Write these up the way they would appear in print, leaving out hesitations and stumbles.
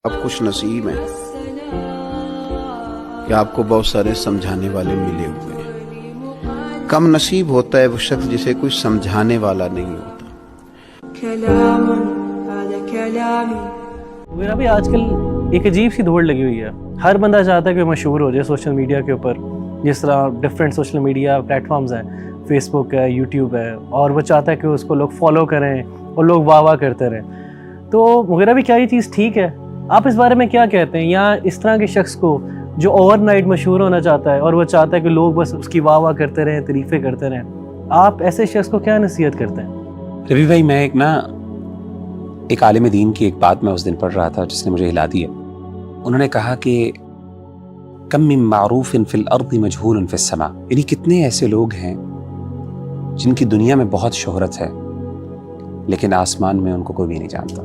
आप खुश नसीब हैं कि आपको बहुत सारे समझाने वाले मिले हुए हैं। कम नसीब होता है वो शख्स जिसे कोई समझाने वाला नहीं होता। मेरा भी आजकल एक अजीब सी दौड़ लगी हुई है। हर बंदा चाहता है कि मशहूर हो जाए सोशल मीडिया के ऊपर। जिस तरह डिफरेंट सोशल मीडिया प्लेटफॉर्म्स हैं, फेसबुक है, यूट्यूब है, और वो चाहता है कि उसको लोग फॉलो करें और लोग वाह वाह करते रहें। तो वगैरह भी क्या ये चीज़ ठीक है? आप इस बारे में क्या कहते हैं? या इस तरह के शख्स को जो ओवरनाइट मशहूर होना चाहता है और वो चाहता है कि लोग बस उसकी वाह वाह करते रहें, तारीफ़ें करते रहें, आप ऐसे शख्स को क्या नसीहत करते हैं? रवि भाई, मैं एक आलिम दीन की एक बात मैं उस दिन पढ़ रहा था जिसने मुझे हिला दिया। उन्होंने कहा कि कम मिन मारूफिन फिल अर्द मजहूलन फिस समा, यानी कितने ऐसे लोग हैं जिनकी दुनिया में बहुत शोहरत है लेकिन आसमान में उनको कोई भी नहीं जानता।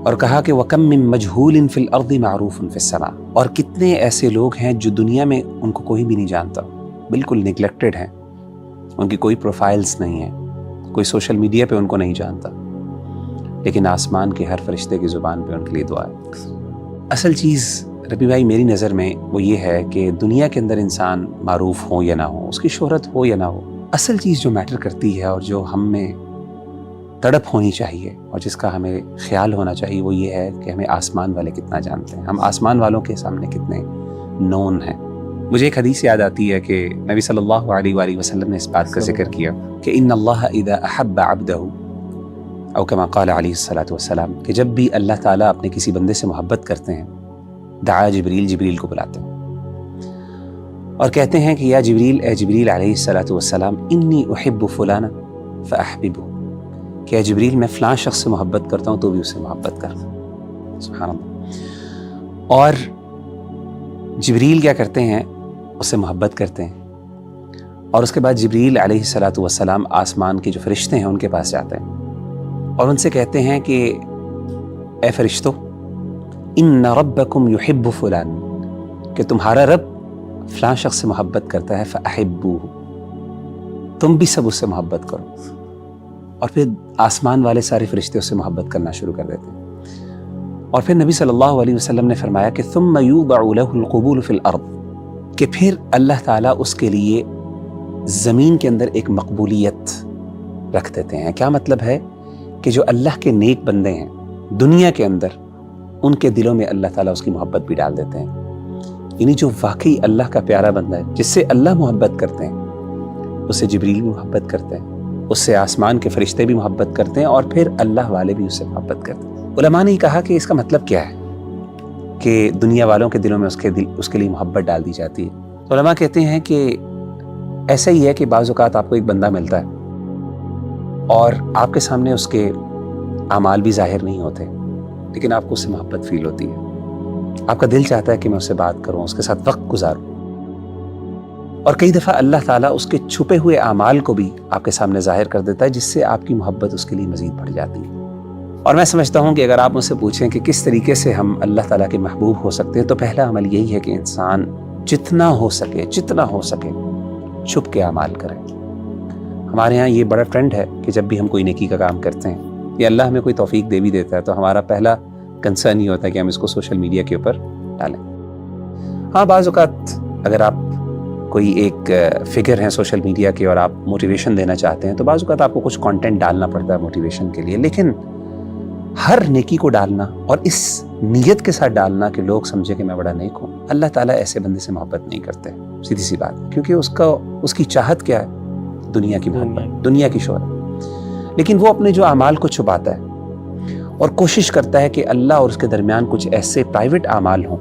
और कहा कि वकम मिन मजहूलिन फिल अर्द मारूफुन फिस समा, और कितने ऐसे लोग हैं जो दुनिया में उनको कोई भी नहीं जानता, बिल्कुल निगलेक्टेड हैं, उनकी कोई प्रोफाइल्स नहीं है, कोई सोशल मीडिया पे उनको नहीं जानता, लेकिन आसमान के हर फरिश्ते की ज़ुबान पे उनके लिए दुआ है। असल चीज़ रबी भाई मेरी नज़र में वो ये है कि दुनिया के अंदर इंसान मारूफ हो या ना हो, उसकी शोहरत हो या ना हो, असल चीज़ जो मैटर करती है और जो हम में तड़प होनी चाहिए और जिसका हमें ख्याल होना चाहिए वो ये है कि हमें आसमान वाले कितना जानते हैं, हम आसमान वालों के सामने कितने नोन हैं। मुझे एक हदीस याद आती है कि नबी सल्लल्लाहु अलैहि वसल्लम ने इस बात का जिक्र किया कि इन्नल्लाह इज़ा अहब्ब अब्दहु औ कमा क़ाल अलैहिस्सलातु वस्सलाम, कि जब भी अल्लाह ताला अपने किसी बंदे से मोहब्बत करते हैं, दआ जिब्रील को बुलाते हैं और कहते हैं कि या जिब्रील, ए जिब्रील अलैहिस्सलातु वस्सलाम, इन्नी उहिब्बु फुलाना फ़अहबिबहु, कि जिब्रील मैं फ़लाँ शख्स से मोहब्बत करता हूँ तो भी उससे मोहब्बत कर। सुभान अल्लाह। और जिब्रील क्या करते हैं? उससे मोहब्बत करते हैं और उसके बाद जिब्रील अलैहिस्सलातु वस्सलाम आसमान के जो फरिश्ते हैं उनके पास जाते हैं और उनसे कहते हैं कि ए फरिश्तों, इन्ना रब्बकुम युहिब्बु फुलान, कि तुम्हारा रब फ़लाँ शख्स से मोहब्बत करता है, फ़अहिब्बूहु, तुम भी सब उससे मोहब्बत करो। और फिर आसमान वाले सारे फरिश्ते उससे मोहब्बत करना शुरू कर देते हैं। और फिर नबी सल्लल्लाहु अलैहि वसल्लम ने फरमाया कि सुम्मा युदअु लहुल क़बूल फ़िल अर्द, कि फिर अल्लाह ताला उसके लिए ज़मीन के अंदर एक मकबूलियत रख देते हैं। क्या मतलब है? कि जो अल्लाह के नेक बंदे हैं दुनिया के अंदर, उनके दिलों में अल्लाह ताला उसकी मोहब्बत भी डाल देते हैं। यानी जो वाकई अल्लाह का प्यारा बंदा है, जिससे अल्लाह मोहब्बत करते हैं, उससे जिब्रील भी मोहब्बत करते हैं, उससे आसमान के फरिश्ते भी मोहब्बत करते हैं और फिर अल्लाह वाले भी उससे मोहब्बत करते हैं। उलमा ने कहा कि इसका मतलब क्या है कि दुनिया वालों के दिलों में उसके लिए मोहब्बत डाल दी जाती है। तो उलमा कहते हैं कि ऐसा ही है कि बाज़ औक़ात आपको एक बंदा मिलता है और आपके सामने उसके आमाल भी ज़ाहिर नहीं होते, लेकिन आपको उससे मोहब्बत फ़ील होती है, आपका दिल चाहता है कि मैं उससे बात करूँ, उसके साथ वक्त गुजारूँ। और कई दफ़ा अल्लाह ताला उसके छुपे हुए आमाल को भी आपके सामने ज़ाहिर कर देता है, जिससे आपकी मोहब्बत उसके लिए मज़ीद बढ़ जाती है। और मैं समझता हूँ कि अगर आप मुझसे पूछें कि किस तरीके से हम अल्लाह ताला के महबूब हो सकते हैं, तो पहला अमल यही है कि इंसान जितना हो सके छुप के आमाल करें। हमारे यहाँ ये बड़ा ट्रेंड है कि जब भी हम कोई नेकी का काम करते हैं या अल्लाह हमें कोई तौफीक दे भी देता है तो हमारा पहला कंसर्न ये होता है कि हम इसको सोशल मीडिया के ऊपर डालें। हाँ, बाज़ औक़ात अगर आप कोई एक फिगर हैं सोशल मीडिया के और आप मोटिवेशन देना चाहते हैं तो बाज़ औक़ात आपको कुछ कंटेंट डालना पड़ता है मोटिवेशन के लिए, लेकिन हर नेकी को डालना और इस नीयत के साथ डालना कि लोग समझे कि मैं बड़ा नेक हूँ, अल्लाह ताला ऐसे बंदे से मोहब्बत नहीं करते। सीधी सी बात है, क्योंकि उसकी चाहत क्या है? दुनिया की मोहब्बत, दुनिया की शोहरत। लेकिन वो अपने जो अमाल को छुपाता है और कोशिश करता है कि अल्लाह और उसके दरमियान कुछ ऐसे प्राइवेट अमाल हों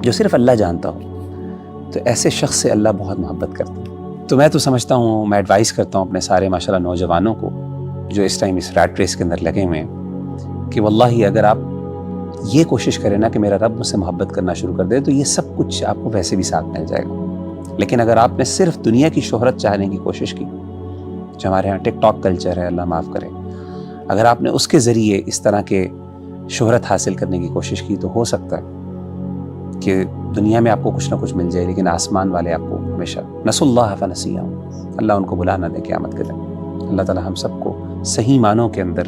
जो सिर्फ अल्लाह जानता हो, तो ऐसे शख्स से अल्लाह बहुत मोहब्बत करता है। तो मैं तो समझता हूँ, मैं एडवाइस करता हूँ अपने सारे माशाल्लाह नौजवानों को जो इस टाइम इस रैट रेस के अंदर लगे हुए हैं कि वल्लाही अगर आप ये कोशिश करें ना कि मेरा रब मुझसे मोहब्बत करना शुरू कर दे, तो ये सब कुछ आपको वैसे भी साथ मिल जाएगा। लेकिन अगर आपने सिर्फ दुनिया की शोहरत चाहने की कोशिश की, जो हमारे यहाँ टिकटॉक कल्चर है, अल्लाह माफ़ करे, अगर आपने उसके ज़रिए इस तरह के शोहरत हासिल करने की कोशिश की, तो हो सकता है कि दुनिया में आपको कुछ ना कुछ मिल जाए, लेकिन आसमान वाले आपको हमेशा नसुल्लाह फनसियाहुम, अल्लाह उनको बुला ना दे क़यामत के दिन। अल्लाह ताला हम सबको सही मानों के अंदर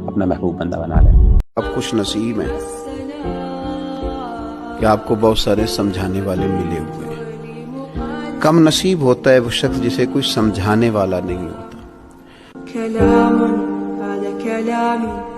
अपना महबूब बंदा बना ले। आप खुश नसीब हैं कि आपको बहुत सारे समझाने वाले मिले हुए हैं। कम नसीब होता है वो शख्स जिसे कोई समझाने वाला नहीं होता। كلام هذا كلامي